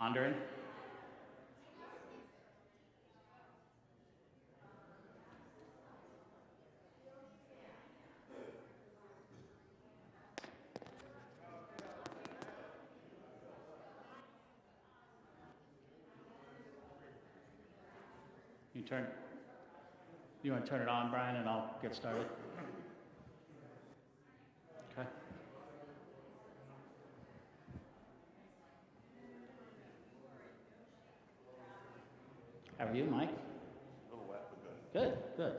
Pondering? You want to turn it on, Brian, and I'll get started? Okay. How are you, Mike? A little wet, but good. Good.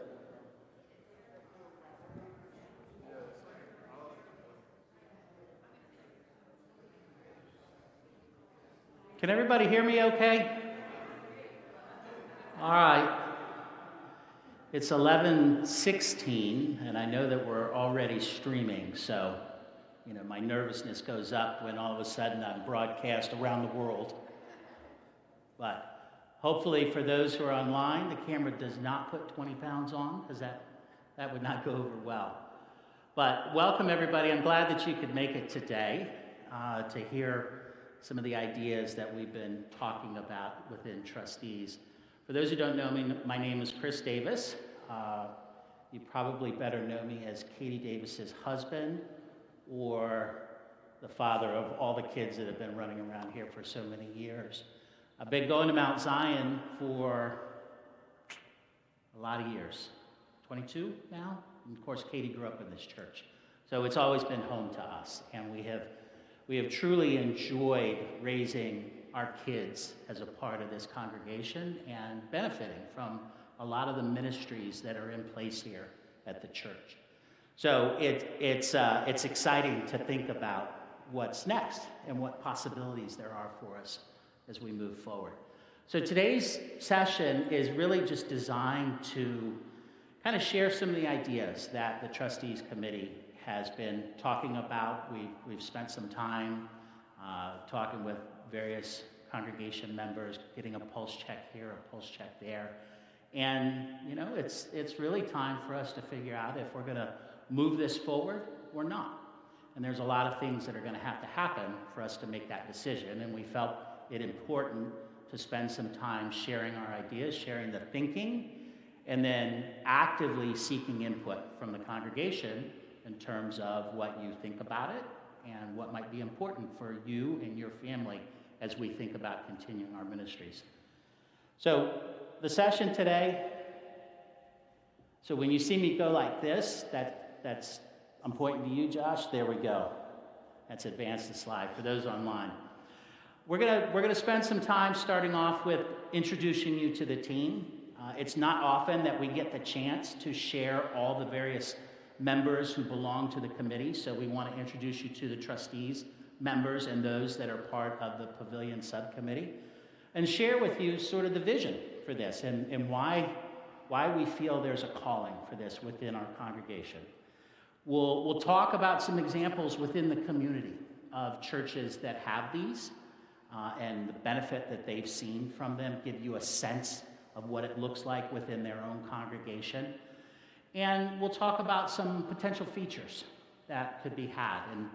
Can everybody hear me okay? All right. It's 11:16, and I know that we're already streaming, so, my nervousness goes up when all of a sudden I'm broadcast around the world. But hopefully for those who are online, the camera does not put 20 pounds on, because that would not go over well. But welcome, everybody. I'm glad that you could make it today to hear some of the ideas that we've been talking about within trustees. For those who don't know me, my name is Chris Davis. You probably better know me as Katie Davis's husband or the father of all the kids that have been running around here for so many years. I've been going to Mount Zion for a lot of years, 22 now. And of course, Katie grew up in this church. So it's always been home to us. And we have truly enjoyed raising our kids as a part of this congregation and benefiting from a lot of the ministries that are in place here at the church. So it's exciting to think about what's next and what possibilities there are for us as we move forward. So today's session is really just designed to kind of share some of the ideas that the Trustees Committee has been talking about. We've spent some time talking with various congregation members, getting a pulse check here, a pulse check there. And, it's really time for us to figure out if we're going to move this forward or not. And there's a lot of things that are going to happen for us to make that decision. And we felt it important to spend some time sharing our ideas, sharing the thinking, and then actively seeking input from the congregation in terms of what you think about it and what might be important for you and your family as we think about continuing our ministries. So the session today, so when you see me go like this, that's I'm pointing to you, Josh. There we go. That's advance the slide for those online. We're gonna spend some time starting off with introducing you to the team. It's not often that we get the chance to share all the various members who belong to the committee, so we want to introduce you to the trustees, members, and those that are part of the Pavilion Subcommittee, and share with you sort of the vision for this and why we feel there's a calling for this within our congregation. We'll talk about some examples within the community of churches that have these and the benefit that they've seen from them, give you a sense of what it looks like within their own congregation. And we'll talk about some potential features that could be had. And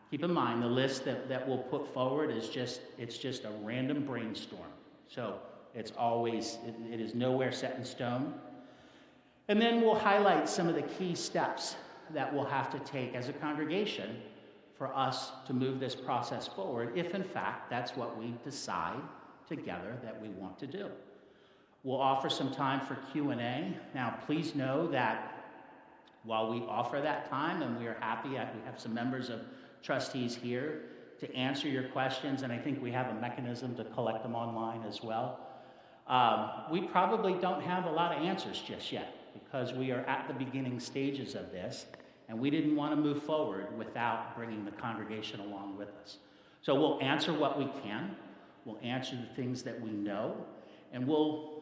keep in mind, the list that we'll put forward is just a random brainstorm. So it is nowhere set in stone. And then we'll highlight some of the key steps that we'll have to take as a congregation for us to move this process forward, if in fact that's what we decide together that we want to do. We'll offer some time for Q&A. Now, please know that while we offer that time, and we are happy, we have some members of trustees here to answer your questions, and I think we have a mechanism to collect them online as well. We probably don't have a lot of answers just yet because we are at the beginning stages of this, and we didn't want to move forward without bringing the congregation along with us. So we'll answer what we can, we'll answer the things that we know, and we'll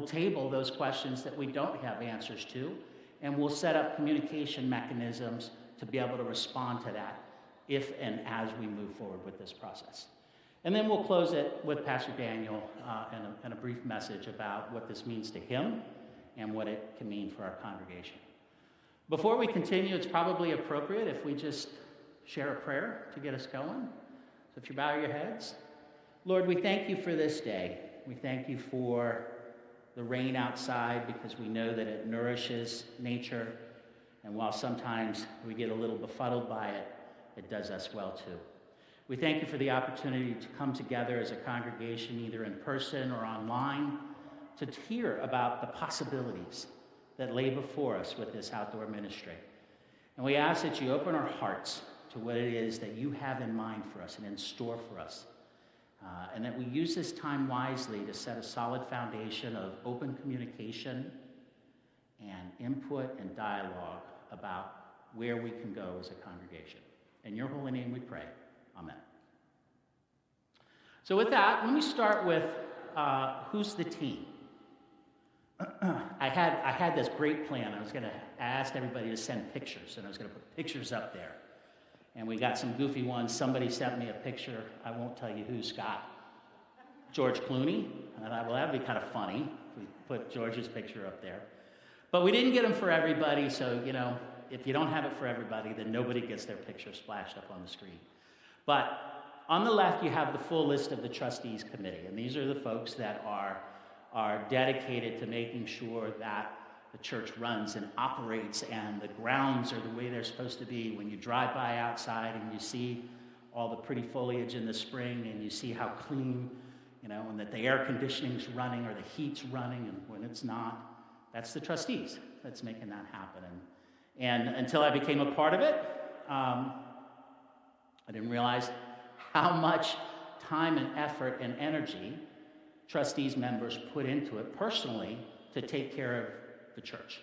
table those questions that we don't have answers to, and we'll set up communication mechanisms to be able to respond to that if and as we move forward with this process. And then we'll close it with Pastor Daniel and a brief message about what this means to him and what it can mean for our congregation. Before we continue, it's probably appropriate if we just share a prayer to get us going. So if you bow your heads. Lord, we thank you for this day. We thank you for the rain outside because we know that it nourishes nature. And while sometimes we get a little befuddled by it, it does us well too. We thank you for the opportunity to come together as a congregation, either in person or online, to hear about the possibilities that lay before us with this outdoor ministry. And we ask that you open our hearts to what it is that you have in mind for us and in store for us. And that we use this time wisely to set a solid foundation of open communication and input and dialogue about where we can go as a congregation. In your holy name we pray. Amen. So with that, let me start with who's the team. I had this great plan. I was going to ask everybody to send pictures, and I was going to put pictures up there. And we got some goofy ones. Somebody sent me a picture. I won't tell you who, Scott. George Clooney. And I thought, well, that'd be kind of funny if we put George's picture up there. But we didn't get them for everybody, so, if you don't have it for everybody, then nobody gets their picture splashed up on the screen. But on the left, you have the full list of the trustees committee. And these are the folks that are dedicated to making sure that the church runs and operates and the grounds are the way they're supposed to be. When you drive by outside and you see all the pretty foliage in the spring and you see how clean, and that the air conditioning's running or the heat's running, and when it's not, that's the trustees that's making that happen. And until I became a part of it, I didn't realize how much time and effort and energy trustees members put into it personally to take care of the church.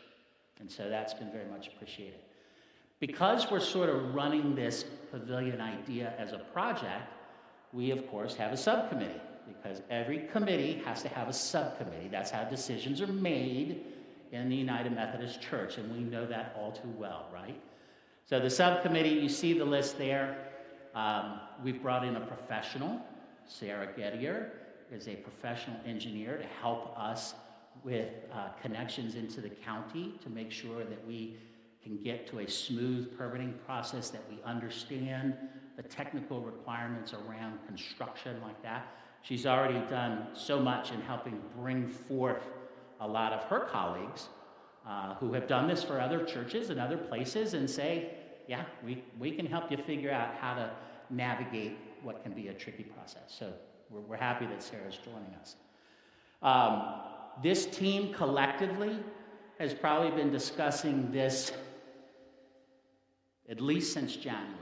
And so that's been very much appreciated. Because we're sort of running this pavilion idea as a project, we of course have a subcommittee, because every committee has to have a subcommittee. That's how decisions are made in the United Methodist Church, and we know that all too well, right? So the subcommittee, you see the list there. We've brought in a professional. Sarah Gettier is a professional engineer to help us with connections into the county to make sure that we can get to a smooth permitting process, that we understand the technical requirements around construction like that. She's already done so much in helping bring forth a lot of her colleagues who have done this for other churches and other places and say, yeah, we can help you figure out how to navigate what can be a tricky process. So we're happy that Sarah's joining us. This team collectively has probably been discussing this at least since January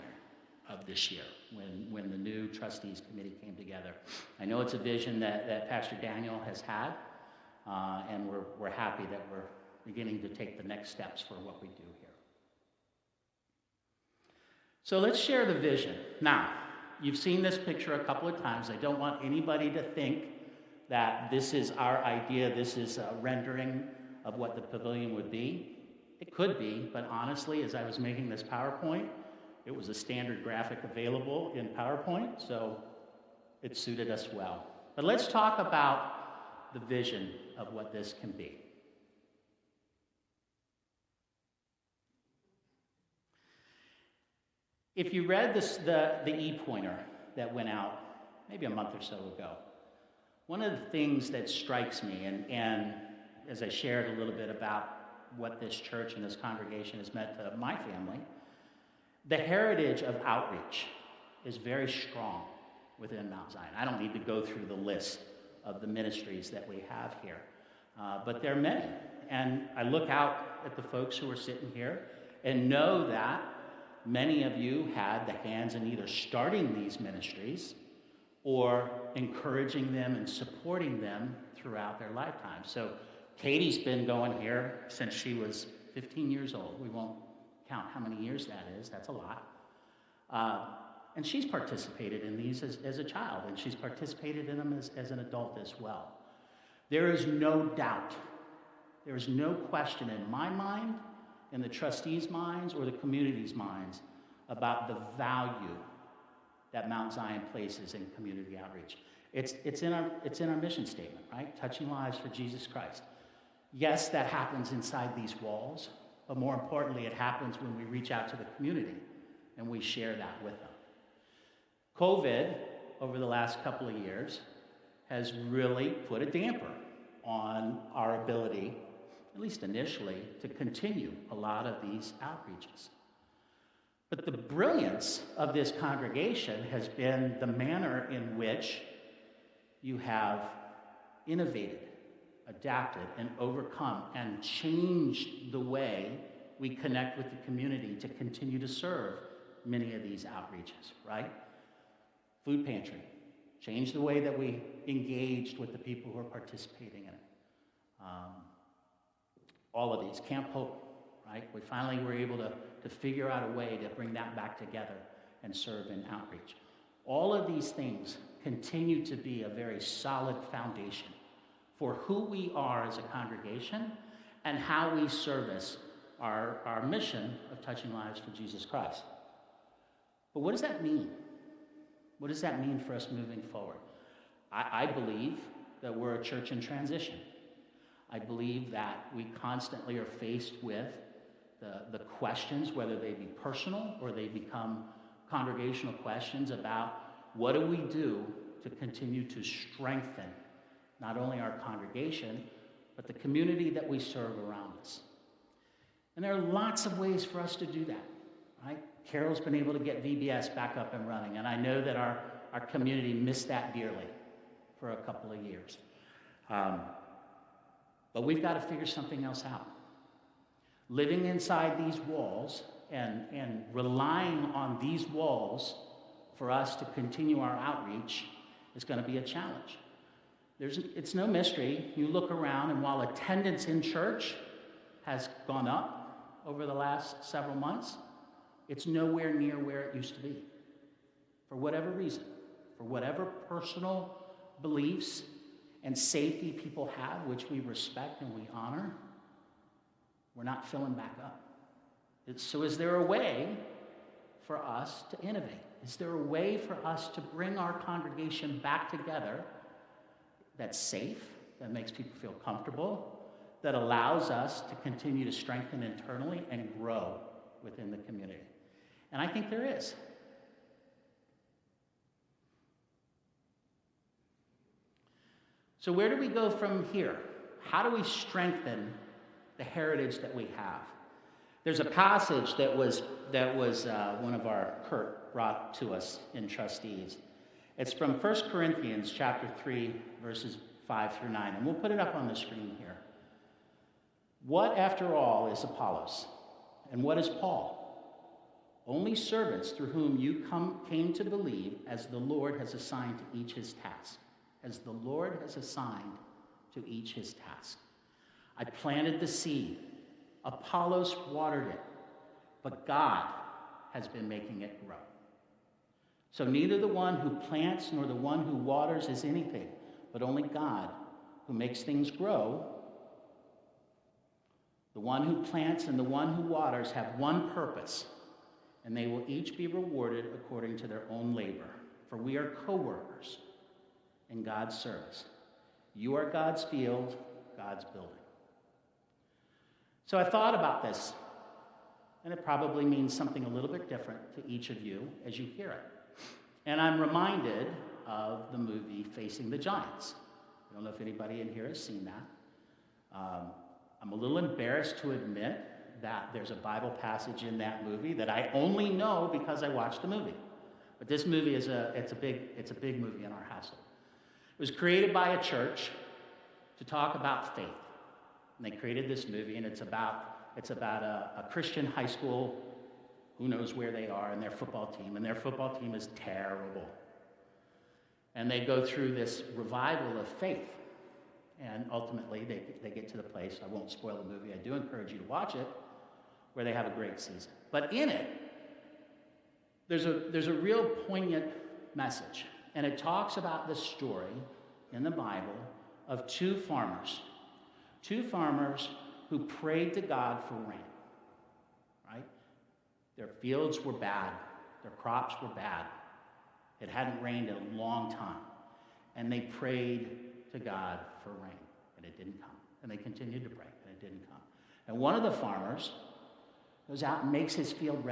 of this year, when the new trustees committee came together. I know it's a vision that Pastor Daniel has had, and we're happy that we're beginning to take the next steps for what we do here. So let's share the vision. Now, you've seen this picture a couple of times. I don't want anybody to think that this is our idea, this is a rendering of what the pavilion would be. It could be, but honestly, as I was making this PowerPoint, it was a standard graphic available in PowerPoint, so it suited us well. But let's talk about the vision of what this can be. If you read the e-pointer that went out maybe a month or so ago, one of the things that strikes me, and as I shared a little bit about what this church and this congregation has meant to my family, the heritage of outreach is very strong within Mount Zion. I don't need to go through the list of the ministries that we have here, but there are many. And I look out at the folks who are sitting here and know that many of you had the hands in either starting these ministries or encouraging them and supporting them throughout their lifetime. So Katie's been going here since she was 15 years old. We won't count how many years that is. That's a lot. And she's participated in these as a child, and she's participated in them as an adult as well. There is no doubt, there is no question in my mind, in the trustees' minds, or the community's minds about the value that Mount Zion places in community outreach. It's in our mission statement, right? Touching lives for Jesus Christ. Yes, that happens inside these walls, but more importantly, it happens when we reach out to the community and we share that with them. COVID over the last couple of years has really put a damper on our ability, at least initially, to continue a lot of these outreaches. But the brilliance of this congregation has been the manner in which you have innovated, adapted, and overcome and changed the way we connect with the community to continue to serve many of these outreaches, right? Food pantry, changed the way that we engaged with the people who are participating in it. All of these, Camp Hope, right? We finally were able to figure out a way to bring that back together and serve in outreach. All of these things continue to be a very solid foundation for who we are as a congregation and how we service our mission of touching lives for Jesus Christ. But what does that mean? What does that mean for us moving forward? I believe that we're a church in transition. I believe that we constantly are faced with the questions, whether they be personal or they become congregational questions about what do we do to continue to strengthen not only our congregation, but the community that we serve around us. And there are lots of ways for us to do that, right? Carol's been able to get VBS back up and running, and I know that our community missed that dearly for a couple of years. But we've got to figure something else out. Living inside these walls and relying on these walls for us to continue our outreach is going to be a challenge. It's no mystery. You look around, and while attendance in church has gone up over the last several months, it's nowhere near where it used to be. For whatever reason, for whatever personal beliefs and safety people have, which we respect and we honor, we're not filling back up. So is there a way for us to innovate? Is there a way for us to bring our congregation back together that's safe, that makes people feel comfortable, that allows us to continue to strengthen internally and grow within the community? And I think there is. So where do we go from here? How do we strengthen the heritage that we have? There's a passage that was one of our Kurt brought to us in trustees. It's from 1 Corinthians chapter 3, verses 5 through 9, and we'll put it up on the screen here. What, after all, is Apollos? And what is Paul? Only servants through whom you came to believe, as the Lord has assigned to each his task. As the Lord has assigned to each his task. I planted the seed. Apollos watered it. But God has been making it grow. So neither the one who plants nor the one who waters is anything, but only God who makes things grow. The one who plants and the one who waters have one purpose, and they will each be rewarded according to their own labor. For we are co-workers in God's service. You are God's field, God's building. So I thought about this, and it probably means something a little bit different to each of you as you hear it. And I'm reminded of the movie Facing the Giants. I don't know if anybody in here has seen that. I'm a little embarrassed to admit that there's a Bible passage in that movie that I only know because I watched the movie. But this movie it's a big movie in our household. It was created by a church to talk about faith. And they created this movie, and it's about a Christian high school, who knows where they are, and their football team. And their football team is terrible. And they go through this revival of faith. And ultimately, they get to the place, I won't spoil the movie, I do encourage you to watch it, where they have a great season. But in it, there's a real poignant message. And it talks about the story in the Bible of two farmers who prayed to God for rain, right? Their fields were bad. Their crops were bad. It hadn't rained in a long time. And they prayed to God for rain, and it didn't come. And they continued to pray, and it didn't come. And one of the farmers goes out and makes his field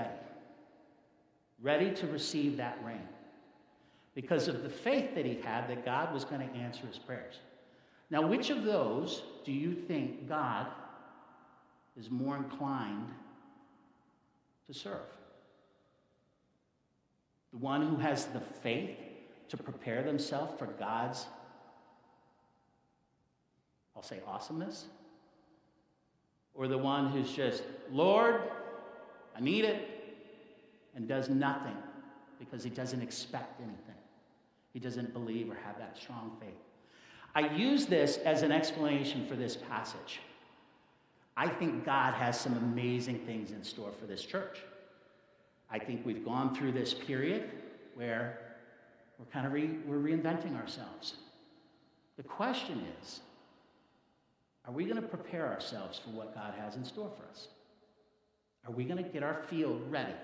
ready to receive that rain. because of the faith that he had that God was going to answer his prayers. Now, which of those do you think God is more inclined to serve? The one who has the faith to prepare themselves for God's, I'll say, awesomeness? Or the one who's just, Lord, I need it, and does nothing because he doesn't expect anything. He doesn't believe or have that strong faith. I use this as an explanation for this passage. I think God has some amazing things in store for this church. I think we've gone through this period where we're reinventing ourselves. The question is, are we going to prepare ourselves for what God has in store for us? Are we going to get our field ready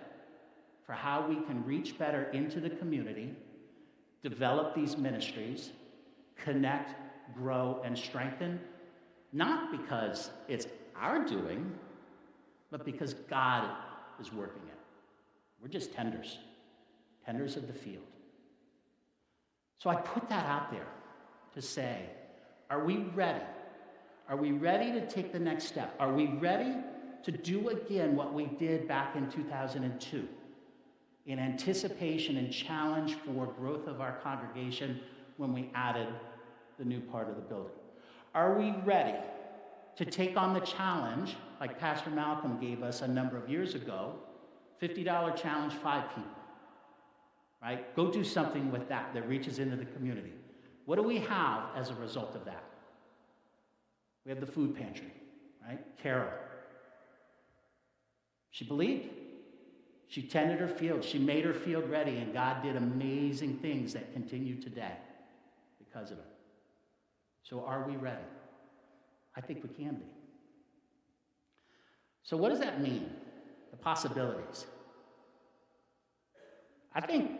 for how we can reach better into the community, develop these ministries, connect, grow, and strengthen, not because it's our doing, but because God is working it. We're just tenders of the field. So I put that out there to say, are we ready? Are we ready to take the next step? Are we ready to do again what we did back in 2002 in anticipation and challenge for growth of our congregation when we added the new part of the building? Are we ready to take on the challenge like Pastor Malcolm gave us a number of years ago, $50 challenge, 5 people, right? Go do something with that reaches into the community. What do we have as a result of that? We have the food pantry, right? Carol. She believed. She tended her field. She made her field ready, and God did amazing things that continue today because of it. So are we ready? I think we can be. So what does that mean? The possibilities. I think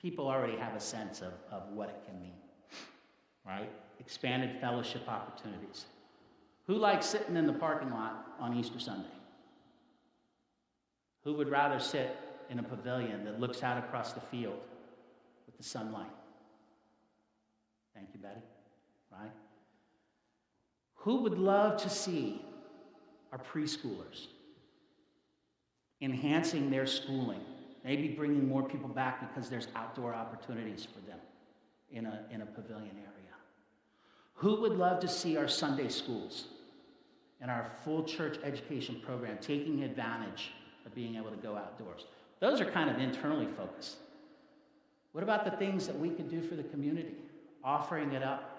people already have a sense of what it can mean, right? Expanded fellowship opportunities. Who likes sitting in the parking lot on Easter Sunday? Who would rather sit in a pavilion that looks out across the field with the sunlight? Thank you, Betty. Right? Who would love to see our preschoolers enhancing their schooling, maybe bringing more people back because there's outdoor opportunities for them in a pavilion area? Who would love to see our Sunday schools and our full church education program taking advantage of being able to go outdoors? Those are kind of internally focused. What about the things that we could do for the community? Offering it up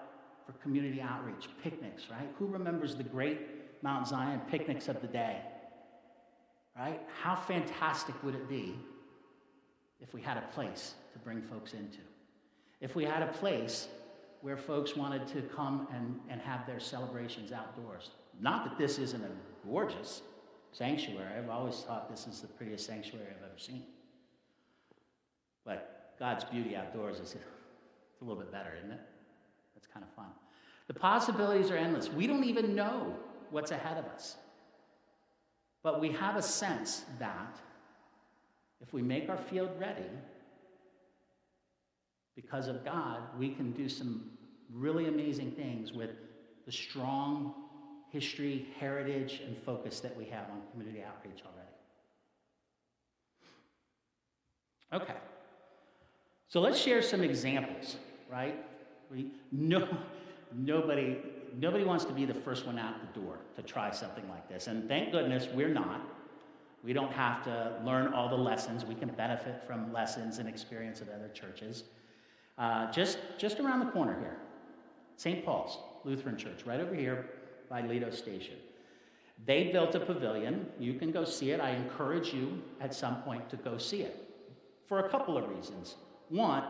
for community outreach, picnics, right? Who remembers the great Mount Zion picnics of the day, right? How fantastic would it be if we had a place to bring folks into? If we had a place where folks wanted to come and have their celebrations outdoors. Not that this isn't a gorgeous sanctuary. I've always thought this is the prettiest sanctuary I've ever seen. But God's beauty outdoors is a little bit better, isn't it? That's kind of fun. The possibilities are endless. We don't even know what's ahead of us. But we have a sense that if we make our field ready, because of God, we can do some really amazing things with the strong history, heritage, and focus that we have on community outreach already. Okay. So let's share some examples, right? Nobody wants to be the first one out the door to try something like this. And thank goodness we're not. We don't have to learn all the lessons. We can benefit from lessons and experience of other churches. Just around the corner here, St. Paul's Lutheran Church, right over here by Lido Station. They built a pavilion. You can go see it. I encourage you at some point to go see it for a couple of reasons. One,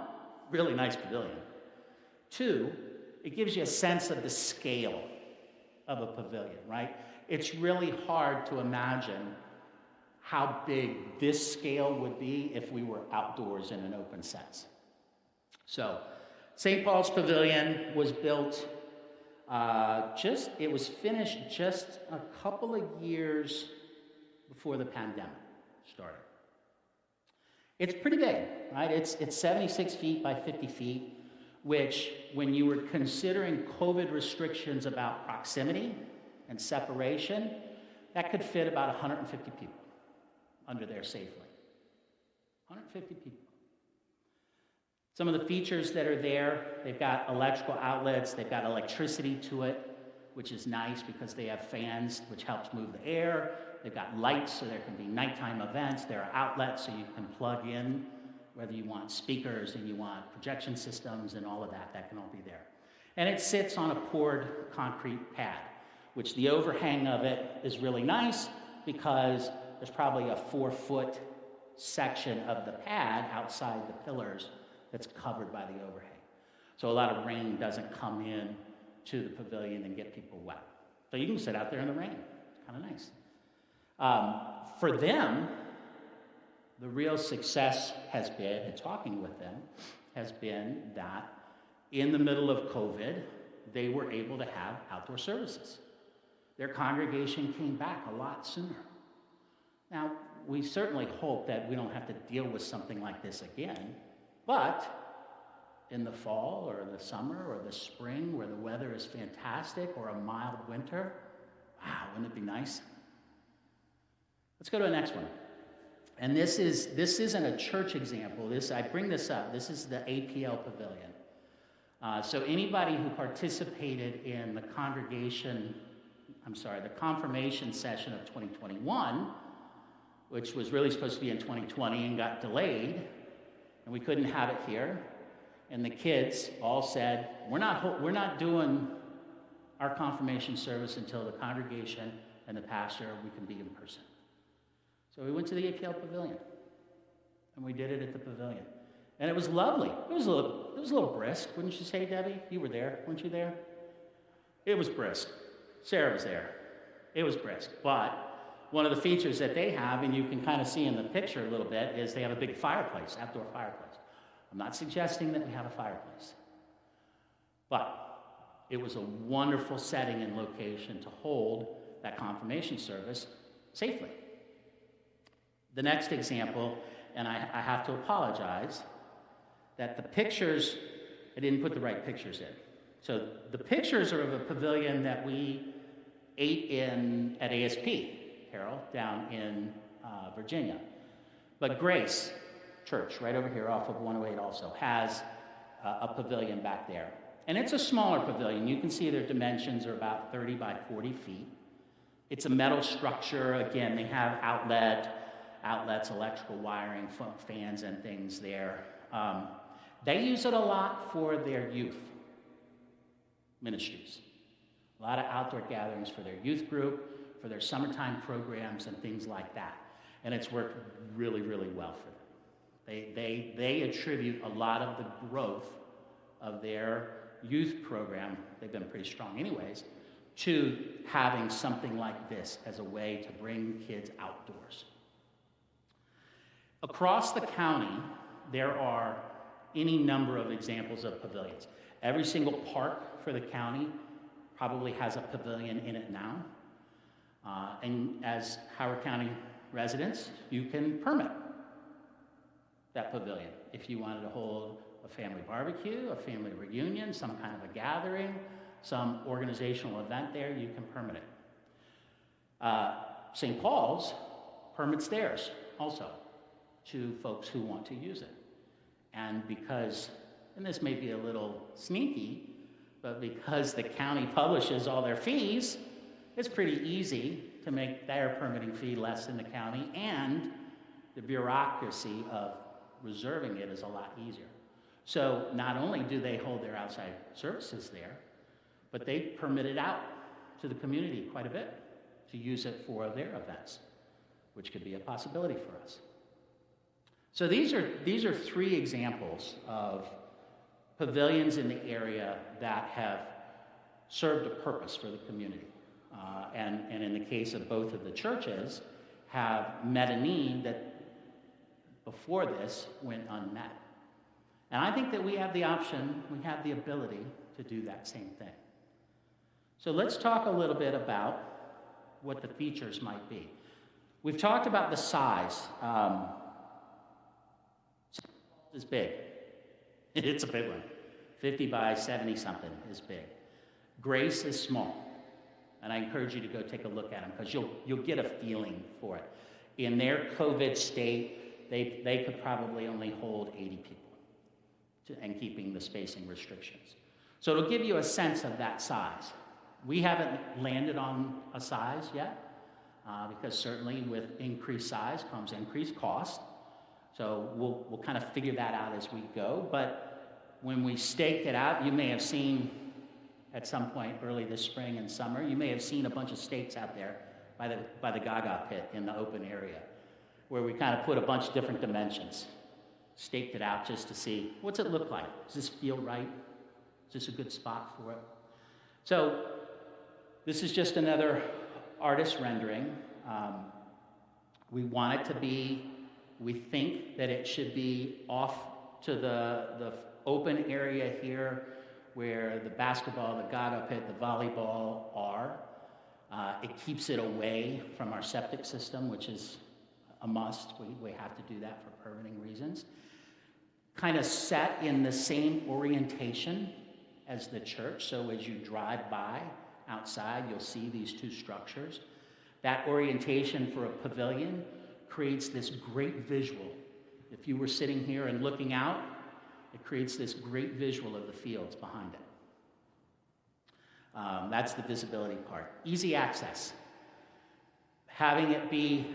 really nice pavilion. Two, it gives you a sense of the scale of a pavilion, right? It's really hard to imagine how big this scale would be if we were outdoors in an open sense. So, St. Paul's Pavilion was built, it was finished just a couple of years before the pandemic started. It's pretty big, right? It's 76 feet by 50 feet, which when you were considering COVID restrictions about proximity and separation, that could fit about 150 people under there safely. 150 people. Some of the features that are there, they've got electrical outlets, they've got electricity to it, which is nice because they have fans, which helps move the air. They've got lights, so there can be nighttime events. There are outlets, so you can plug in, whether you want speakers and you want projection systems and all of that, that can all be there. And it sits on a poured concrete pad, which the overhang of it is really nice because there's probably a 4-foot section of the pad outside the pillars that's covered by the overhang. So a lot of rain doesn't come in to the pavilion and get people wet. So you can sit out there in the rain. It's kind of nice. For them, the real success has been, and talking with them, has been that in the middle of COVID, they were able to have outdoor services. Their congregation came back a lot sooner. Now, we certainly hope that we don't have to deal with something like this again, but in the fall or the summer or the spring where the weather is fantastic or a mild winter, wow, wouldn't it be nice? Let's go to the next one. And this isn't a church example. I bring this up. This is the APL Pavilion. So anybody who participated in the confirmation session of 2021, which was really supposed to be in 2020 and got delayed, and we couldn't have it here. And the kids all said, we're not doing our confirmation service until the congregation and the pastor, we can be in person. So we went to the APL Pavilion, and we did it at the pavilion. And it was lovely. It was a little brisk, wouldn't you say, Debbie? You were there, weren't you there? It was brisk. Sarah was there. It was brisk. But one of the features that they have, and you can kind of see in the picture a little bit, is they have a big fireplace, outdoor fireplace. I'm not suggesting that we have a fireplace. But it was a wonderful setting and location to hold that confirmation service safely. The next example, and I have to apologize, that the pictures, I didn't put the right pictures in. So the pictures are of a pavilion that we ate in at ASP, Carol, down in Virginia. But Grace Church, right over here off of 108 also, has a pavilion back there. And it's a smaller pavilion. You can see their dimensions are about 30 by 40 feet. It's a metal structure. Again, they have outlets, electrical wiring, fans and things there. They use it a lot for their youth ministries. A lot of outdoor gatherings for their youth group, for their summertime programs and things like that. And it's worked really, really well for them. They attribute a lot of the growth of their youth program, they've been pretty strong anyways, to having something like this as a way to bring kids outdoors. Across the county, there are any number of examples of pavilions. Every single park for the county probably has a pavilion in it now. And as Howard County residents, you can permit that pavilion. If you wanted to hold a family barbecue, a family reunion, some kind of a gathering, some organizational event there, you can permit it. St. Paul's permits theirs also to folks who want to use it. And because, and this may be a little sneaky, but because the county publishes all their fees, it's pretty easy to make their permitting fee less than the county, and the bureaucracy of reserving it is a lot easier. So not only do they hold their outside services there, but they permit it out to the community quite a bit to use it for their events, which could be a possibility for us. So these are three examples of pavilions in the area that have served a purpose for the community. And in the case of both of the churches, have met a need that before this went unmet. And I think that we have the option, we have the ability to do that same thing. So let's talk a little bit about what the features might be. We've talked about the size. is big. It's a big one. 50 by 70 something is big. Grace is small. And I encourage you to go take a look at them because you'll get a feeling for it. In their COVID state, they could probably only hold 80 people and keeping the spacing restrictions. So it'll give you a sense of that size. We haven't landed on a size yet because certainly with increased size comes increased cost. So we'll kind of figure that out as we go. But when we staked it out, you may have seen at some point early this spring and summer, you may have seen a bunch of stakes out there by the Gaga pit in the open area, where we kind of put a bunch of different dimensions, staked it out just to see, what's it look like? Does this feel right? Is this a good spot for it? So this is just another artist rendering. We want it to be, we think that it should be off to the open area here where the basketball, the Gaga pit, the volleyball are. It keeps it away from our septic system, which is a must. We have to do that for permitting reasons. Kind of set in the same orientation as the church. So as you drive by outside, you'll see these two structures. That orientation for a pavilion creates this great visual. If you were sitting here and looking out, it creates this great visual of the fields behind it. That's the visibility part. Easy access. Having it be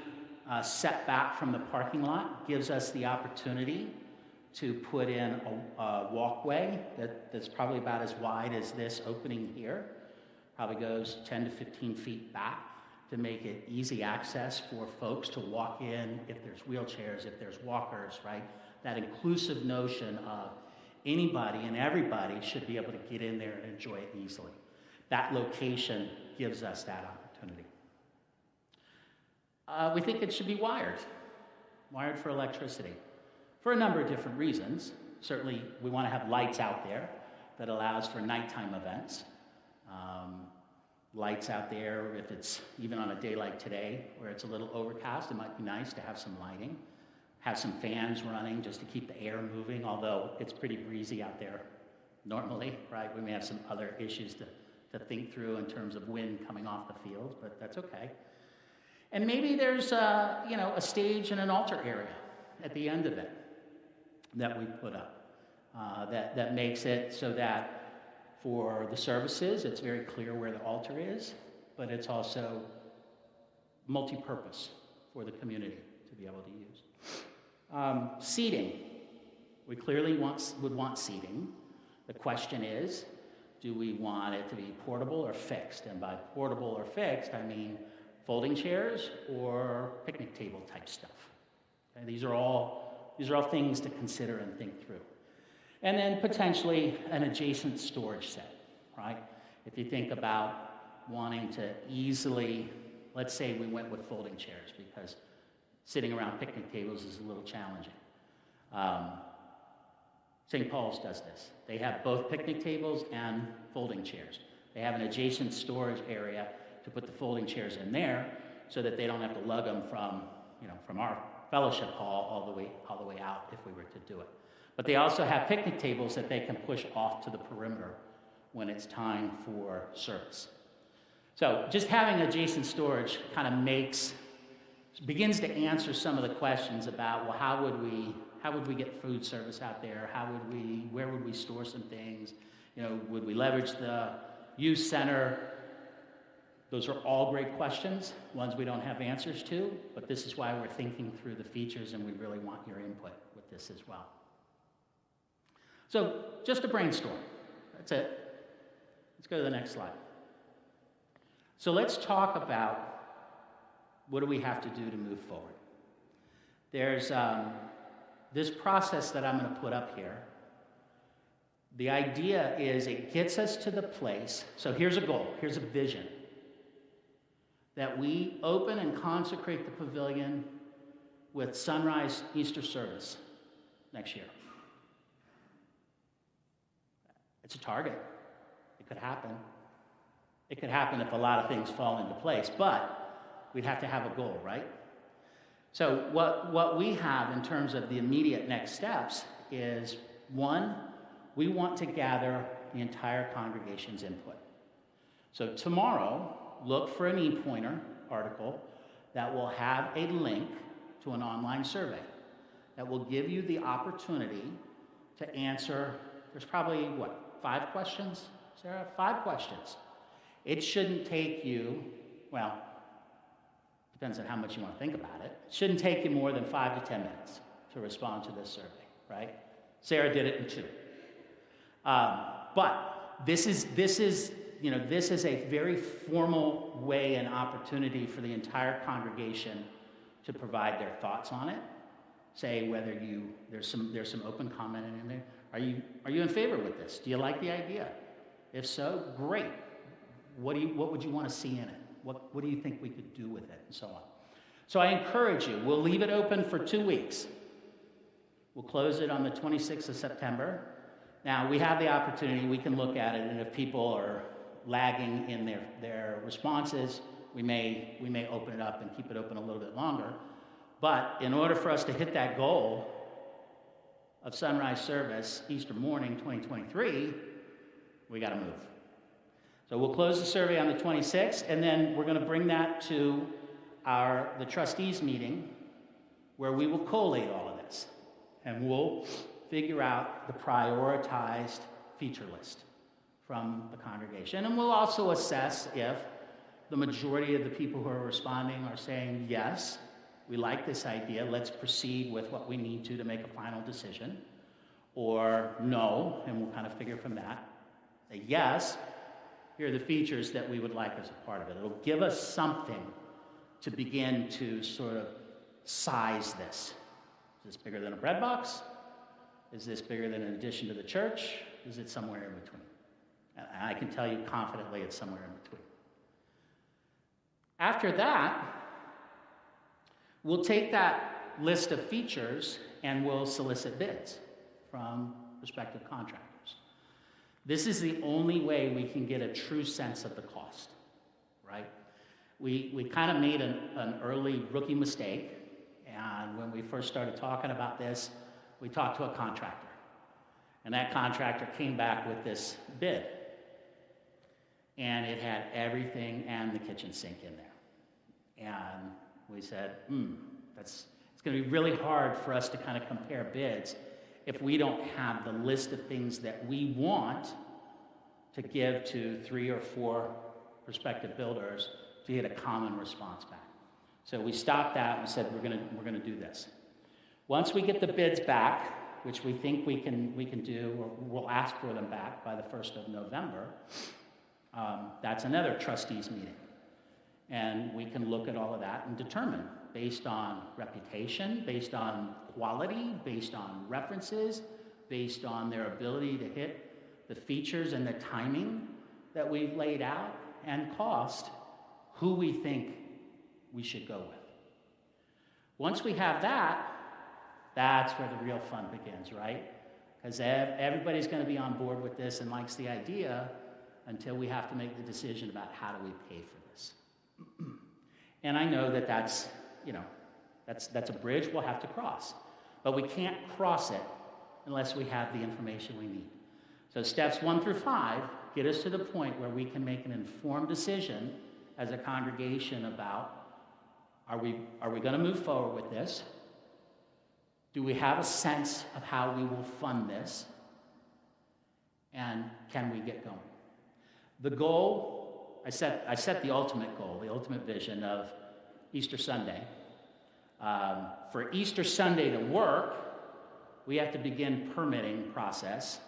set back from the parking lot gives us the opportunity to put in a walkway that's probably about as wide as this opening here. Probably goes 10 to 15 feet back to make it easy access for folks to walk in if there's wheelchairs, if there's walkers, right? That inclusive notion of anybody and everybody should be able to get in there and enjoy it easily. That location gives us that opportunity. We think it should be wired for electricity, for a number of different reasons. Certainly, we want to have lights out there that allows for nighttime events. Lights out there, if it's even on a day like today, where it's a little overcast, it might be nice to have some lighting. Have some fans running just to keep the air moving, although it's pretty breezy out there normally, right? We may have some other issues to think through in terms of wind coming off the field, but that's okay. And maybe there's a stage and an altar area at the end of it that we put up that makes it so that for the services, it's very clear where the altar is, but it's also multi-purpose for the community to be able to use. Seating. We clearly would want seating. The question is, do we want it to be portable or fixed? And by portable or fixed, I mean folding chairs or picnic table type stuff. Okay, these are all things to consider and think through. And then potentially an adjacent storage set, right? If you think about wanting to easily, let's say we went with folding chairs because sitting around picnic tables is a little challenging. St. Paul's does this. They have both picnic tables and folding chairs. They have an adjacent storage area to put the folding chairs in there so that they don't have to lug them from our fellowship hall all the way out if we were to do it. But they also have picnic tables that they can push off to the perimeter when it's time for service. So just having adjacent storage kind of begins to answer some of the questions about, well, how would we get food service out there? Where would we store some things? Would we leverage the youth center? Those are all great questions, ones we don't have answers to, but this is why we're thinking through the features and we really want your input with this as well. So just a brainstorm. That's it. Let's go to the next slide. So let's talk about what do we have to do to move forward. There's this process that I'm going to put up here. The idea is it gets us to the place. So here's a goal. Here's a vision. That we open and consecrate the pavilion with sunrise Easter service next year. It's a target. It could happen. It could happen if a lot of things fall into place, but we'd have to have a goal, right? So what we have in terms of the immediate next steps is, one, we want to gather the entire congregation's input. So tomorrow, look for an e-pointer article that will have a link to an online survey that will give you the opportunity to answer, there's probably, 5 questions, Sarah? 5 questions. It shouldn't take you, well, depends on how much you want to think about it. It shouldn't take you more than 5 to 10 minutes to respond to this survey, right? Sarah did it in 2. But this is a very formal way and opportunity for the entire congregation to provide their thoughts on it. Say whether there's some open comment in there. Are you in favor with this? Do you like the idea? If so, great. What would you want to see in it? What do you think we could do with it, and so on. So I encourage you. We'll leave it open for 2 weeks. We'll close it on the 26th of September. Now we have the opportunity. We can look at it, and if people are lagging in their responses, we may open it up and keep it open a little bit longer. But in order for us to hit that goal of sunrise service Easter morning 2023, we got to move. So we'll close the survey on the 26th, and then we're going to bring that to the trustees meeting where we will collate all of this, and we'll figure out the prioritized feature list from the congregation. And we'll also assess if the majority of the people who are responding are saying, yes, we like this idea, let's proceed with what we need to make a final decision, or no, and we'll kind of figure from that. Say, yes, here are the features that we would like as a part of it. It'll give us something to begin to sort of size this. Is this bigger than a bread box? Is this bigger than an addition to the church? Is it somewhere in between? And I can tell you confidently it's somewhere in between. After that, we'll take that list of features and we'll solicit bids from prospective contractors. This is the only way we can get a true sense of the cost, right? We kind of made an early rookie mistake, and when we first started talking about this, we talked to a contractor, and that contractor came back with this bid, and it had everything and the kitchen sink in there. And we said, it's going to be really hard for us to kind of compare bids if we don't have the list of things that we want to give to 3 or 4 prospective builders to get a common response back. So we stopped that and said, we're going to do this. Once we get the bids back, which we think we can do, or we'll ask for them back by the 1st of November, that's another trustees meeting. And we can look at all of that and determine, based on reputation, based on quality, based on references, based on their ability to hit the features and the timing that we've laid out, and cost, who we think we should go with. Once we have that, that's where the real fun begins, right? Because everybody's going to be on board with this and likes the idea until we have to make the decision about how do we pay for this. And I know that's a bridge we'll have to cross. But we can't cross it unless we have the information we need. So steps 1 through 5 get us to the point where we can make an informed decision as a congregation about, are we going to move forward with this? Do we have a sense of how we will fund this? And can we get going? The goal, I set the ultimate goal, the ultimate vision of Easter Sunday. For Easter Sunday to work, we have to begin permitting process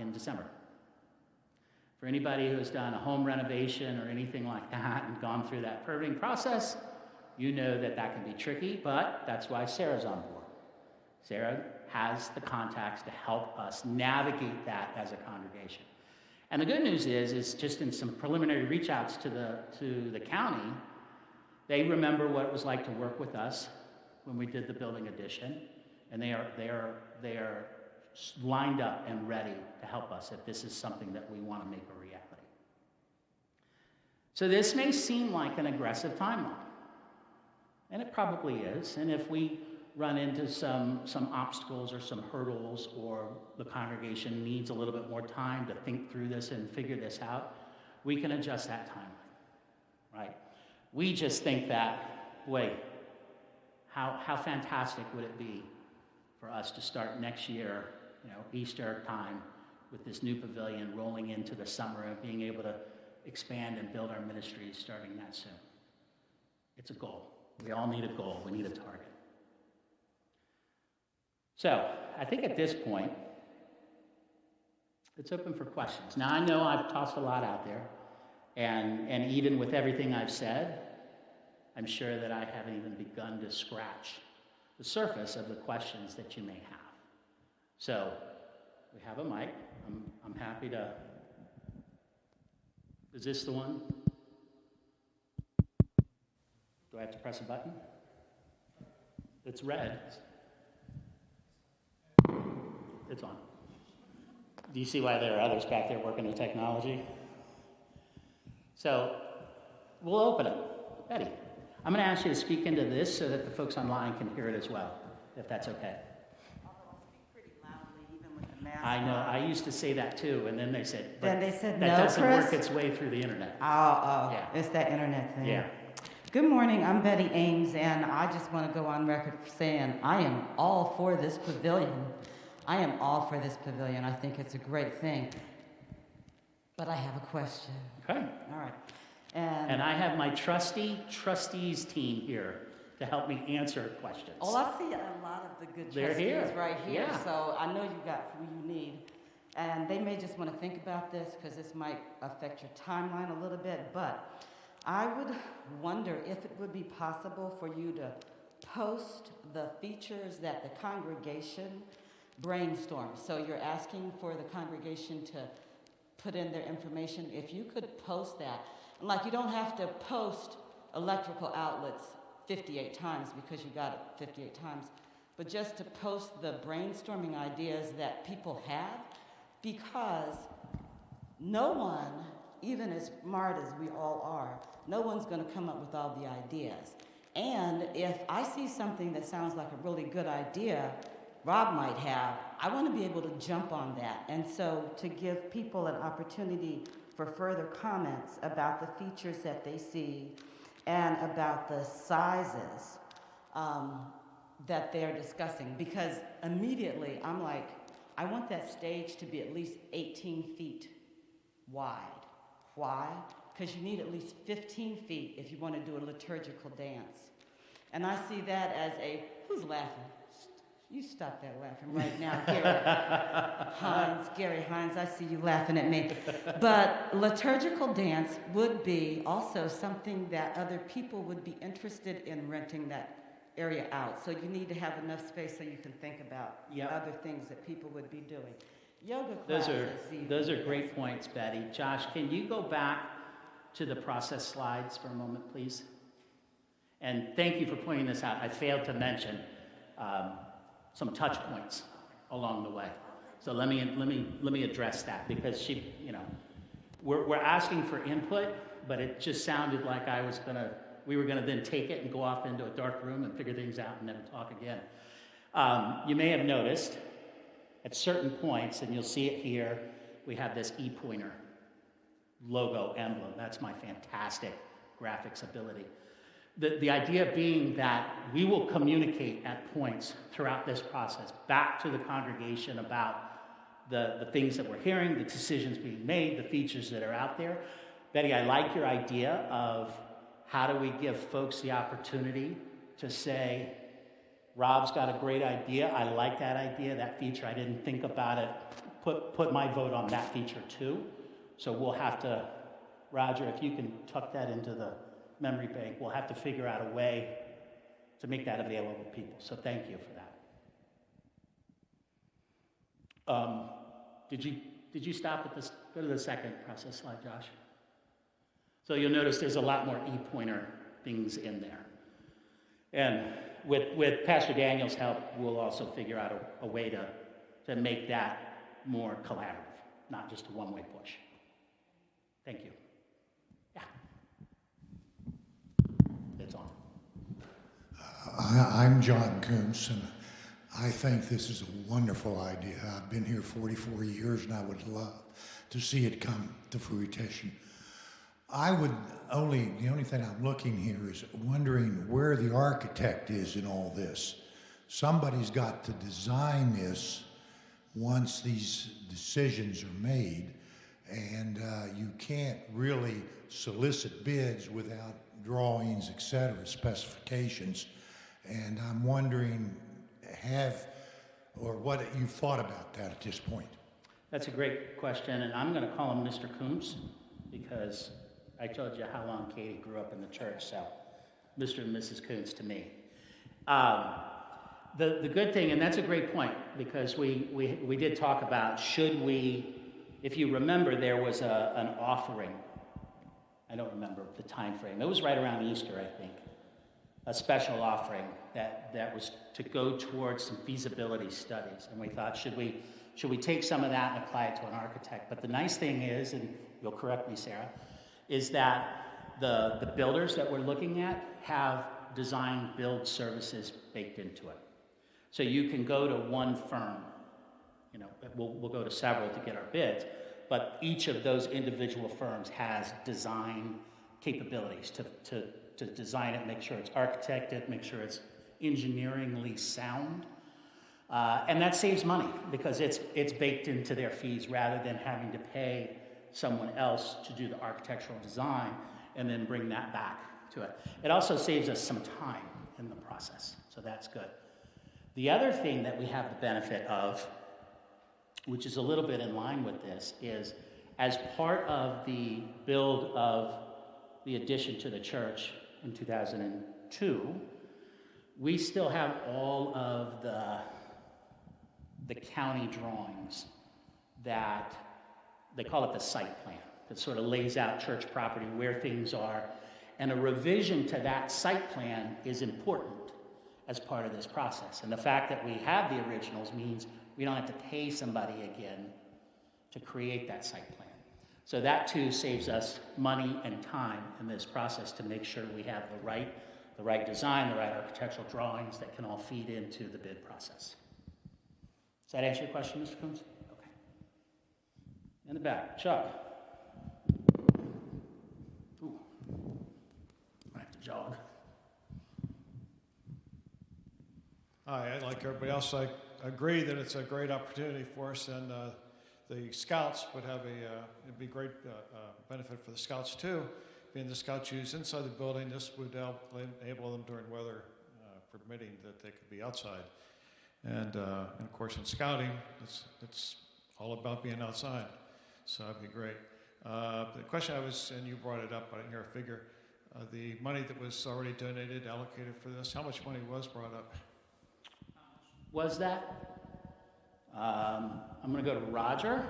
in December. For anybody who has done a home renovation or anything like that and gone through that permitting process, you know that can be tricky, but that's why Sarah's on board. Sarah has the contacts to help us navigate that as a congregation. And the good news is just in some preliminary reach outs to the county, they remember what it was like to work with us when we did the building addition, and they are lined up and ready to help us if this is something that we want to make a reality. So this may seem like an aggressive timeline, and it probably is. And if we run into some obstacles or some hurdles, or the congregation needs a little bit more time to think through this and figure this out, we can adjust that timeline, right? We just think that, boy, how fantastic would it be for us to start next year, Easter time, with this new pavilion rolling into the summer and being able to expand and build our ministries starting that soon. It's a goal. We all need a goal. We need a target. So I think at this point, it's open for questions. Now, I know I've tossed a lot out there, and even with everything I've said, I'm sure that I haven't even begun to scratch the surface of the questions that you may have. So we have a mic. I'm happy to... Is this the one? Do I have to press a button? It's red. It's on. Do you see why there are others back there working the technology? So we'll open it. Betty, I'm going to ask you to speak into this so that the folks online can hear it as well, if that's okay. Although I speak pretty loudly, even with the mask I know. on. I used to say that too, and then they said, Then they said, that no, doesn't Chris? work its way through the internet. Oh, Yeah. it's that internet thing. Yeah. Good morning, I'm Betty Ames, and I just want to go on record for saying I am all for this pavilion. I am all for this pavilion. I think it's a great thing. But I have a question. Okay. All right. And I have my trustees team here to help me answer questions. Oh, I see a lot of the good They're trustees here. right here. Yeah. So I know you got who you need. And they may just want to think about this because this might affect your timeline a little bit. But I would wonder if it would be possible for you to post the features that the congregation brainstorms. So you're asking for the congregation to put in their information. If you could post that. Like, you don't have to post electrical outlets 58 times because you got it 58 times, but just to post the brainstorming ideas that people have, because no one, even as smart as we all are, no one's going to come up with all the ideas. And if I see something that sounds like a really good idea Rob might have, I want to be able to jump on that. And so to give people an opportunity for further comments about the features that they see and about the sizes that they're discussing. Because immediately I'm like, I want that stage to be at least 18 feet wide. Why? Because you need at least 15 feet if you want to do a liturgical dance. And I see that as a, who's laughing? You stop that laughing right now, Gary Hines, I see you laughing at me. But liturgical dance would be also something that other people would be interested in renting that area out. So you need to have enough space so you can think about other things that people would be doing. Yoga classes. Those are great points, Betty. Josh, can you go back to the process slides for a moment, please? And thank you for pointing this out. I failed to mention some touch points along the way. So let me address that, because we're asking for input, but it just sounded like we were gonna then take it and go off into a dark room and figure things out and never talk again. You may have noticed at certain points, and you'll see it here, we have this e-pointer logo emblem. That's my fantastic graphics ability. The idea being that we will communicate at points throughout this process back to the congregation about the things that we're hearing, the decisions being made, the features that are out there. Betty, I like your idea of how do we give folks the opportunity to say, Rob's got a great idea, I like that idea, that feature, I didn't think about it, put my vote on that feature too. So we'll have to, Roger, if you can tuck that into the memory bank, we'll have to figure out a way to make that available to people. So thank you for that. Did you stop at this? Go to the second process slide, Josh. So you'll notice there's a lot more e-pointer things in there. And with Pastor Daniel's help, we'll also figure out a way to make that more collaborative, not just a one-way push. Thank you. Yeah. It's on. I'm John Coombs, and I think this is a wonderful idea. I've been here 44 years, and I would love to see it come to fruition. The only thing I'm looking here is wondering where the architect is in all this. Somebody's got to design this once these decisions are made, and you can't really solicit bids without drawings, etc., specifications. And I'm wondering, what you thought about that at this point? That's a great question, and I'm going to call him Mr. Coombs because I told you how long Katie grew up in the church, so Mr. and Mrs. Coombs to me. The good thing, and that's a great point, because we did talk about should we, if you remember, there was an offering. I don't remember the time frame. It was right around Easter, I think. A special offering that was to go towards some feasibility studies, and we thought, should we take some of that and apply it to an architect? But the nice thing is, and you'll correct me, Sarah, is that the builders that we're looking at have design build services baked into it. So you can go to one firm, we'll go to several to get our bids, but each of those individual firms has design capabilities to design it, make sure it's architected, make sure it's engineeringly sound. And that saves money because it's baked into their fees rather than having to pay someone else to do the architectural design and then bring that back to it. It also saves us some time in the process, so that's good. The other thing that we have the benefit of, which is a little bit in line with this, is as part of the build of the addition to the church in 2002, we still have all of the county drawings that they call it the site plan, that sort of lays out church property, where things are. And a revision to that site plan is important as part of this process. And the fact that we have the originals means we don't have to pay somebody again to create that site plan. So that too saves us money and time in this process to make sure we have the right design, the right architectural drawings that can all feed into the bid process. Does that answer your question, Mr. Coombs? Okay. In the back, Chuck. Ooh, I have to jog. Hi, like everybody else, I agree that it's a great opportunity for us, and the Scouts would have it'd be great benefit for the Scouts too. Being the Scouts used inside the building, this would help enable them during weather permitting that they could be outside. And of course in Scouting, it's all about being outside, so that'd be great. The question and you brought it up, I didn't hear a figure, the money that was already donated, allocated for this, how much money was brought up? Was that? I'm going to go to Roger,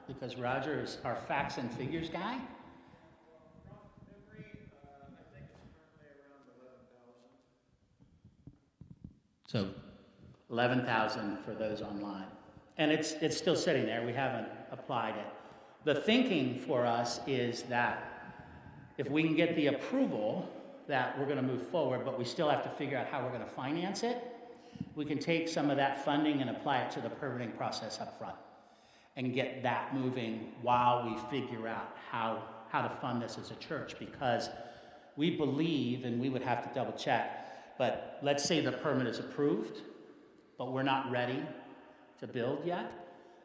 because Roger is our facts and figures guy. From memory, I think it's currently around 11,000. So 11,000 for those online. And it's still sitting there. We haven't applied it. The thinking for us is that if we can get the approval that we're going to move forward, but we still have to figure out how we're going to finance it, we can take some of that funding and apply it to the permitting process up front and get that moving while we figure out how to fund this as a church, because we believe, and we would have to double check, but let's say the permit is approved, but we're not ready to build yet.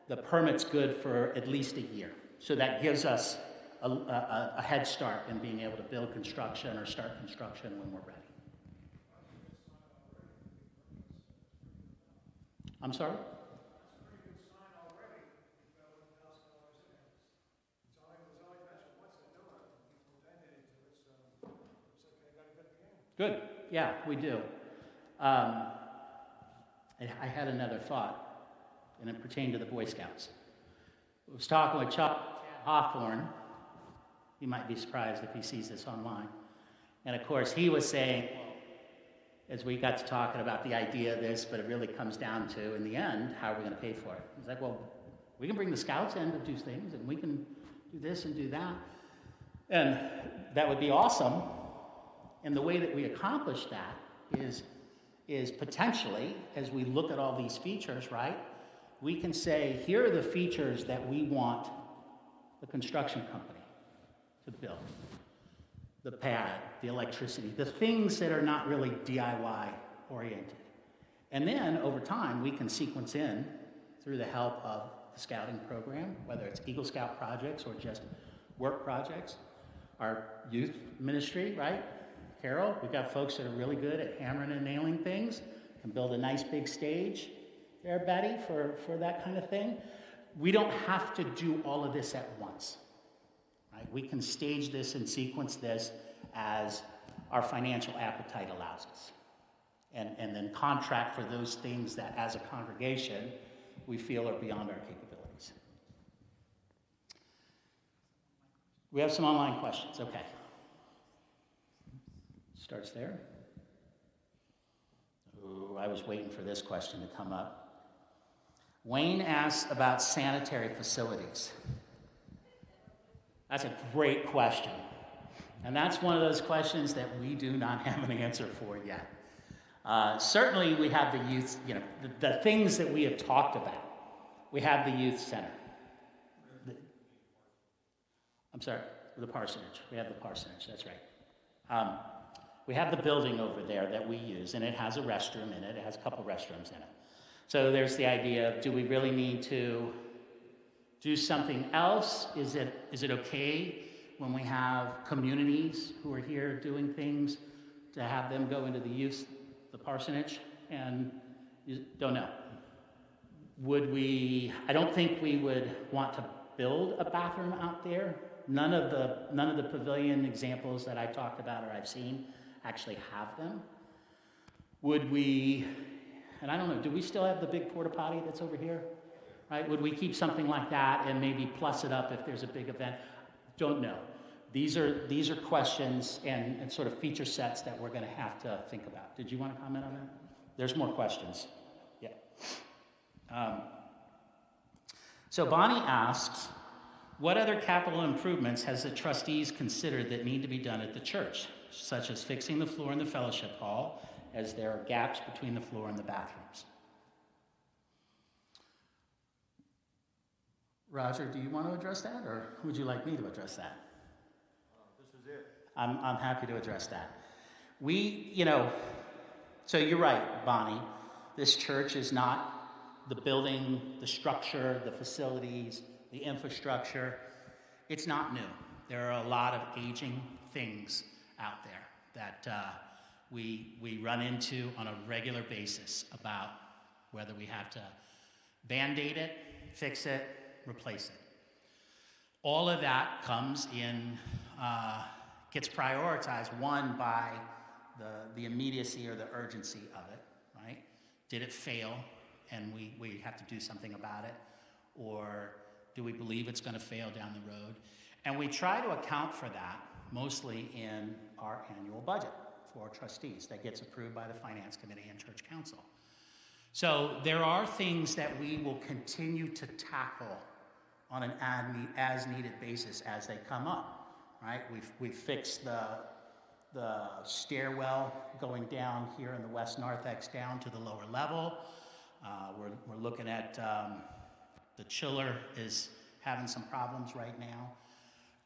The permit's good for at least a year. So that gives us a head start in being able to build construction or start construction when we're ready. I'm sorry? That's a pretty good sign already. You've got $11,000 in it. It was only mentioned once they do it, and people donated to it, so it's like they got a good beginning. Good. Yeah, we do. I had another thought, and it pertained to the Boy Scouts. I was talking with Chuck Hawthorne. He might be surprised if he sees this online. And of course, he was saying, as we got to talking about the idea of this, but it really comes down to, in the end, how are we going to pay for it? He's like, well, we can bring the Scouts in to do things, and we can do this and do that. And that would be awesome. And the way that we accomplish that is is potentially, as we look at all these features, right, we can say, here are the features that we want the construction company to build. The pad, the electricity, the things that are not really DIY oriented. And then over time, we can sequence in through the help of the scouting program, whether it's Eagle Scout projects or just work projects. Our youth ministry, right? Carol, we've got folks that are really good at hammering and nailing things, can build a nice big stage there, Betty, for that kind of thing. We don't have to do all of this at once, right? We can stage this and sequence this as our financial appetite allows us. And then contract for those things that as a congregation we feel are beyond our capabilities. We have some online questions, okay. Starts there. Ooh, I was waiting for this question to come up. Wayne asks about sanitary facilities. That's a great question. And that's one of those questions that we do not have an answer for yet. Certainly we have the youth, the things that we have talked about. We have the youth center. I'm sorry, the parsonage. We have the parsonage, that's right. We have the building over there that we use, and it has a restroom in it. It has a couple restrooms in it. So there's the idea of, do we really need to do something else? Is it okay when we have communities who are here doing things to have them go into the parsonage? And you don't know. I don't think we would want to build a bathroom out there. None of the pavilion examples that I talked about or I've seen actually have them. Would we, and I don't know, do we still have the big porta potty that's over here? Right? Would we keep something like that and maybe plus it up if there's a big event? Don't know. These are questions and sort of feature sets that we're going to have to think about. Did you want to comment on that? There's more questions. Yeah. So Bonnie asks, what other capital improvements has the trustees considered that need to be done at the church, such as fixing the floor in the fellowship hall, as there are gaps between the floor and the bathrooms? Roger, do you want to address that, or would you like me to address that? This is it. I'm happy to address that. So you're right, Bonnie. This church is not the building, the structure, the facilities, the infrastructure. It's not new. There are a lot of aging things out there that we run into on a regular basis about whether we have to Band-Aid it, fix it, replace it. All of that comes in, gets prioritized, one, by the immediacy or the urgency of it, right? Did it fail and we have to do something about it? Or do we believe it's going to fail down the road? And we try to account for that mostly in our annual budget for trustees that gets approved by the Finance Committee and Church Council. So there are things that we will continue to tackle on an as-needed basis as they come up, right? We've fixed the stairwell going down here in the west narthex down to the lower level. We're looking at the chiller is having some problems right now.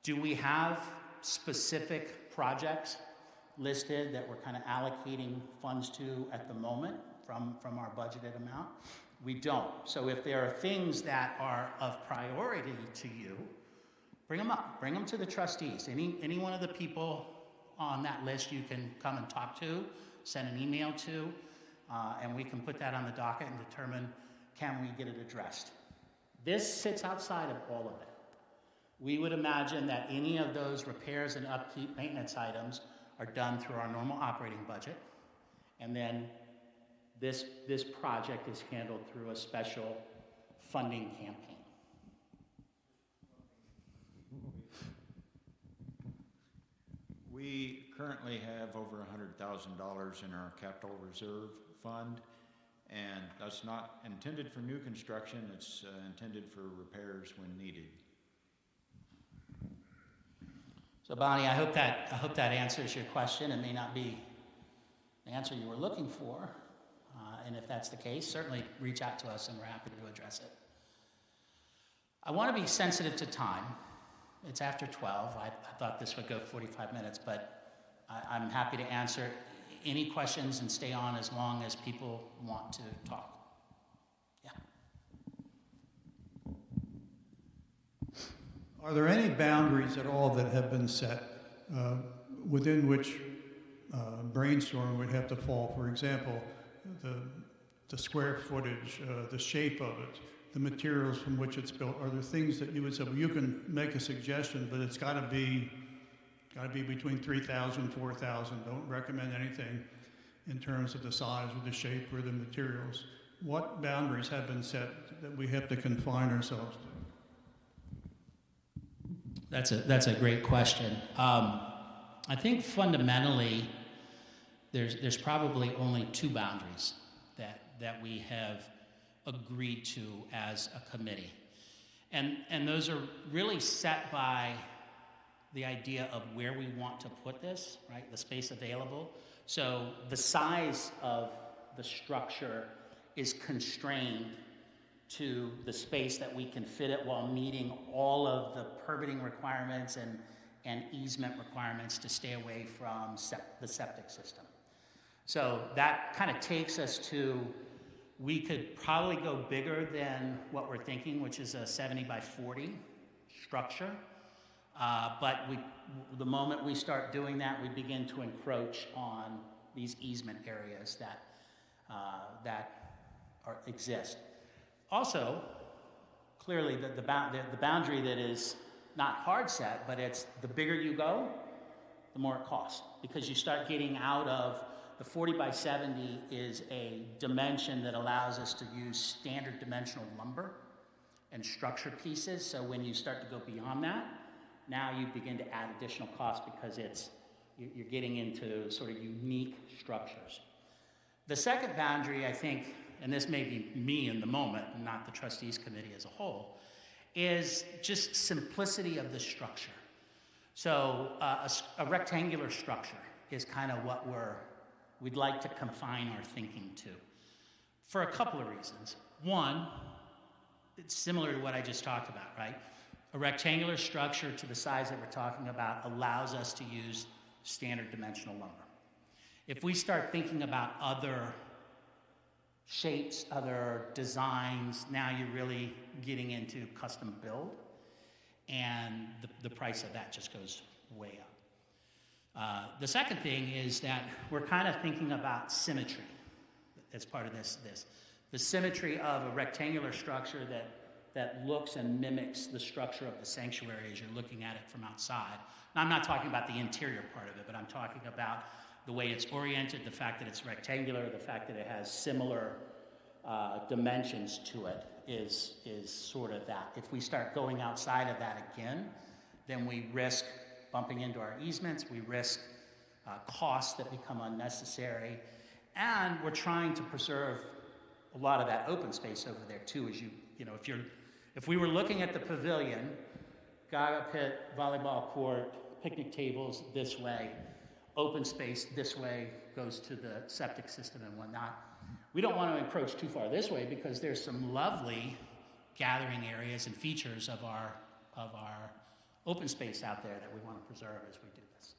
Do we have specific projects listed that we're kind of allocating funds to at the moment from our budgeted amount? We don't. So if there are things that are of priority to you, bring them up. Bring them to the trustees. Any one of the people on that list you can come and talk to, send an email to, and we can put that on the docket and determine, can we get it addressed? This sits outside of all of it. We would imagine that any of those repairs and upkeep maintenance items are done through our normal operating budget, and then this project is handled through a special funding campaign. We currently have over $100,000 in our capital reserve fund, and that's not intended for new construction. It's intended for repairs when needed. So Bonnie, I hope that answers your question. It may not be the answer you were looking for, and if that's the case, certainly reach out to us and we're happy to address it. I want to be sensitive to time. It's after 12. I thought this would go 45 minutes, but I'm happy to answer any questions and stay on as long as people want to talk. Yeah. Are there any boundaries at all that have been set within which brainstorm would have to fall? For example, the square footage, the shape of it, the materials from which it's built. Are there things that you would say, well, you can make a suggestion, but it's got to be between 3,000, 4,000. Don't recommend anything in terms of the size or the shape or the materials. What boundaries have been set that we have to confine ourselves to? That's a great question. I think fundamentally, there's probably only two boundaries that we have agreed to as a committee, and those are really set by the idea of where we want to put this, right? The space available. So the size of the structure is constrained to the space that we can fit it while meeting all of the permitting requirements and easement requirements to stay away from the septic system. So that kind of takes us to, we could probably go bigger than what we're thinking, which is a 70 by 40 structure. But the moment we start doing that, we begin to encroach on these easement areas that exist. Also, clearly, the boundary that is not hard set, but it's the bigger you go, the more it costs, because you start getting out of the 40 by 70 is a dimension that allows us to use standard dimensional lumber and structure pieces. So when you start to go beyond that, now you begin to add additional costs because you're getting into sort of unique structures. The second boundary, I think, and this may be me in the moment, and not the trustees committee as a whole, is just simplicity of the structure. So a rectangular structure is kind of what we'd like to confine our thinking to, for a couple of reasons. One, it's similar to what I just talked about, right? A rectangular structure to the size that we're talking about allows us to use standard dimensional lumber. If we start thinking about other shapes, other designs, now you're really getting into custom build, and the price of that just goes way up. The second thing is that we're kind of thinking about symmetry as part of this. The symmetry of a rectangular structure that looks and mimics the structure of the sanctuary as you're looking at it from outside. Now, I'm not talking about the interior part of it, but I'm talking about the way it's oriented, the fact that it's rectangular, the fact that it has similar dimensions to it is sort of that. If we start going outside of that again, then we risk bumping into our easements, we risk costs that become unnecessary, and we're trying to preserve a lot of that open space over there too. As if we were looking at the pavilion, Gaga pit, volleyball court, picnic tables this way, open space this way goes to the septic system and whatnot. We don't want to encroach too far this way because there's some lovely gathering areas and features of our open space out there that we want to preserve as we do this.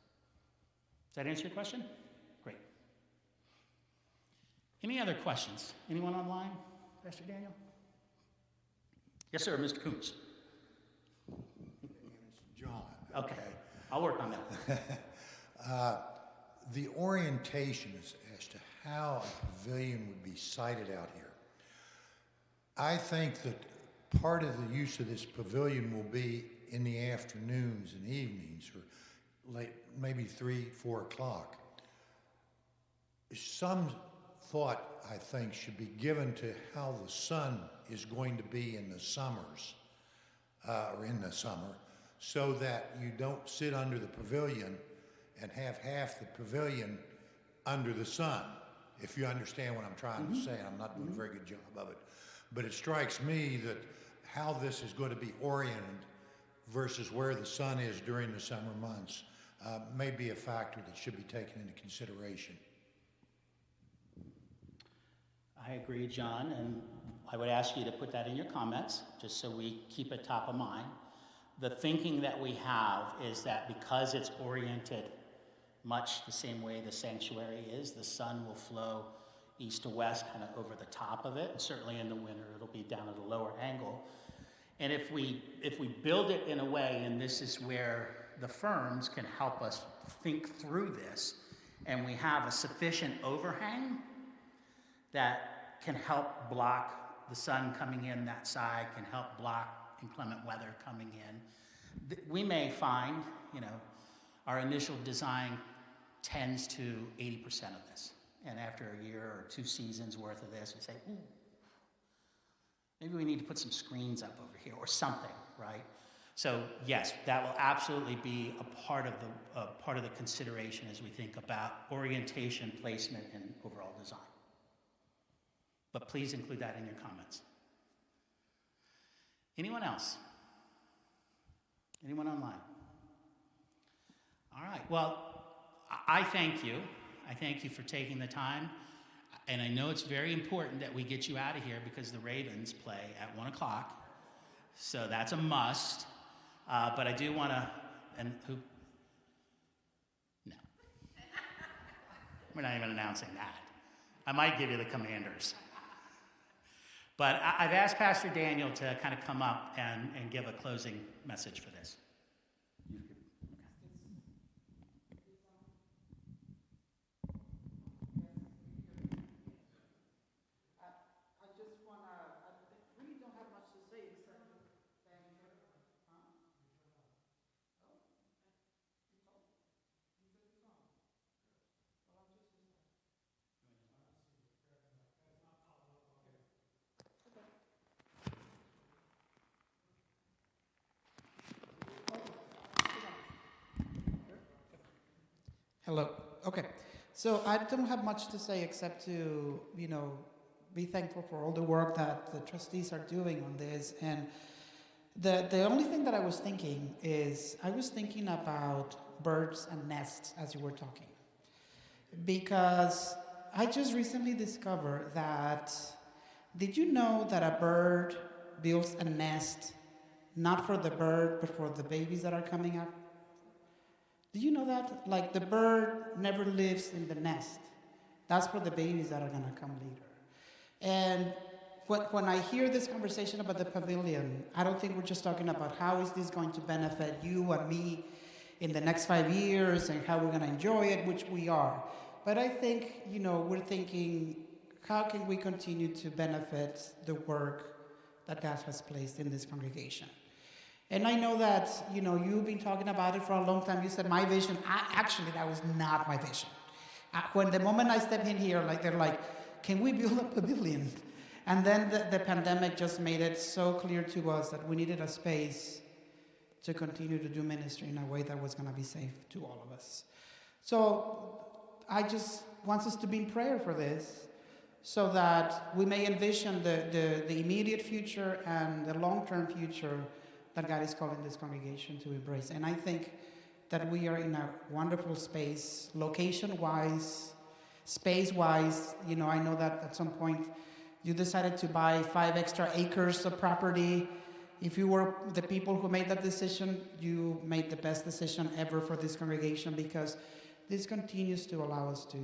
Does that answer your question? Great. Any other questions? Anyone online? Pastor Daniel? Yes, sir, Mr. Koontz. John. Okay, I'll work on that. The orientation as to how a pavilion would be sited out here. I think that part of the use of this pavilion will be in the afternoons and evenings, or late, maybe 3, 4 o'clock. Some thought, I think, should be given to how the sun is going to be in the summers, or in the summer, so that you don't sit under the pavilion and have half the pavilion under the sun, if you understand what I'm trying to say. I'm not doing a very good job of it. But it strikes me that how this is going to be oriented versus where the sun is during the summer months may be a factor that should be taken into consideration. I agree, John, and I would ask you to put that in your comments, just so we keep it top of mind. The thinking that we have is that because it's oriented much the same way the sanctuary is, the sun will flow east to west, kind of over the top of it, and certainly in the winter it'll be down at a lower angle. And if we build it in a way, and this is where the ferns can help us think through this, and we have a sufficient overhang that can help block the sun coming in that side, can help block inclement weather coming in. We may find, our initial design tends to 80% of this. And after a year or 2 seasons worth of this, we say, ooh, maybe we need to put some screens up over here or something, right? So yes, that will absolutely be a part of the consideration as we think about orientation, placement, and overall design. But please include that in your comments. Anyone else? Anyone online? All right, well, I thank you. I thank you for taking the time. And I know it's very important that we get you out of here because the Ravens play at 1 o'clock. So that's a must. But I do want to, and who? No. We're not even announcing that. I might give you the Commanders. But I've asked Pastor Daniel to kind of come up and give a closing message for this. Hello. Okay. So I don't have much to say except to, be thankful for all the work that the trustees are doing on this. And the only thing that I was thinking is, I was thinking about birds and nests as you were talking. Because I just recently discovered that, did you know that a bird builds a nest not for the bird, but for the babies that are coming up? Do you know that? Like, the bird never lives in the nest. That's for the babies that are going to come later. And when I hear this conversation about the pavilion, I don't think we're just talking about how is this going to benefit you and me in the next 5 years and how we're going to enjoy it, which we are. But I think, we're thinking, how can we continue to benefit the work that God has placed in this congregation? And I know that, you've been talking about it for a long time. You said my vision. Actually, that was not my vision. When the moment I step in here, they're like, can we build a pavilion? And then the pandemic just made it so clear to us that we needed a space to continue to do ministry in a way that was going to be safe to all of us. So I just want us to be in prayer for this so that we may envision the immediate future and the long-term future that God is calling this congregation to embrace. And I think that we are in a wonderful space, location-wise, space-wise. I know that at some point you decided to buy 5 extra acres of property. If you were the people who made that decision, you made the best decision ever for this congregation, because this continues to allow us to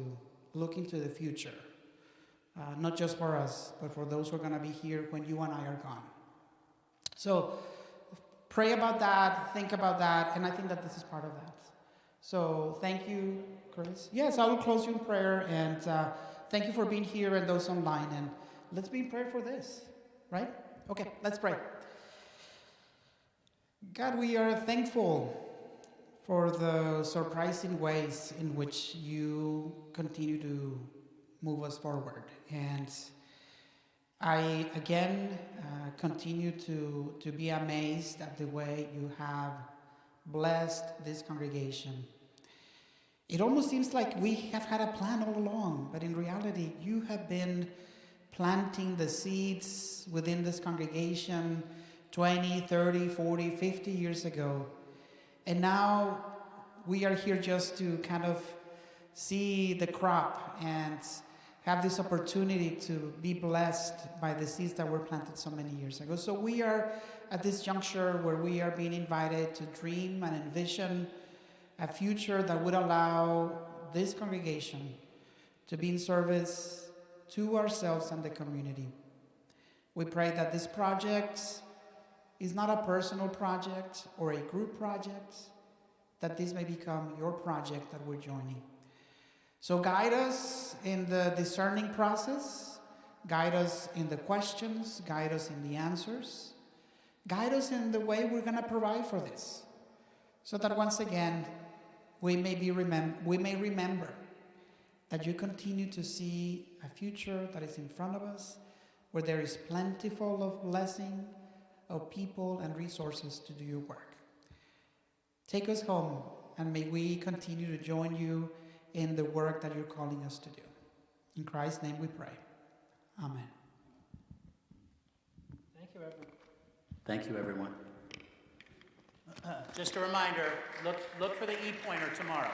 look into the future, not just for us, but for those who are going to be here when you and I are gone. So pray about that, think about that, and I think that this is part of that. So thank you, Chris. Yes, I will close you in prayer, and thank you for being here and those online, and let's be in prayer for this, right? Okay, let's pray. God, we are thankful for the surprising ways in which you continue to move us forward. And I, again, continue to be amazed at the way you have blessed this congregation. It almost seems like we have had a plan all along, but in reality, you have been planting the seeds within this congregation 20, 30, 40, 50 years ago. And now we are here just to kind of see the crop and have this opportunity to be blessed by the seeds that were planted so many years ago. So we are at this juncture where we are being invited to dream and envision a future that would allow this congregation to be in service to ourselves and the community. We pray that this project is not a personal project or a group project, that this may become your project that we're joining. So guide us in the discerning process, guide us in the questions, guide us in the answers, guide us in the way we're going to provide for this, so that once again we may remember that you continue to see a future that is in front of us, where there is plentiful of blessing, of people and resources to do your work. Take us home, and may we continue to join you in the work that you're calling us to do. In Christ's name we pray. Amen. Thank you, everyone. Thank you, everyone. Just a reminder, look for the e-pointer tomorrow.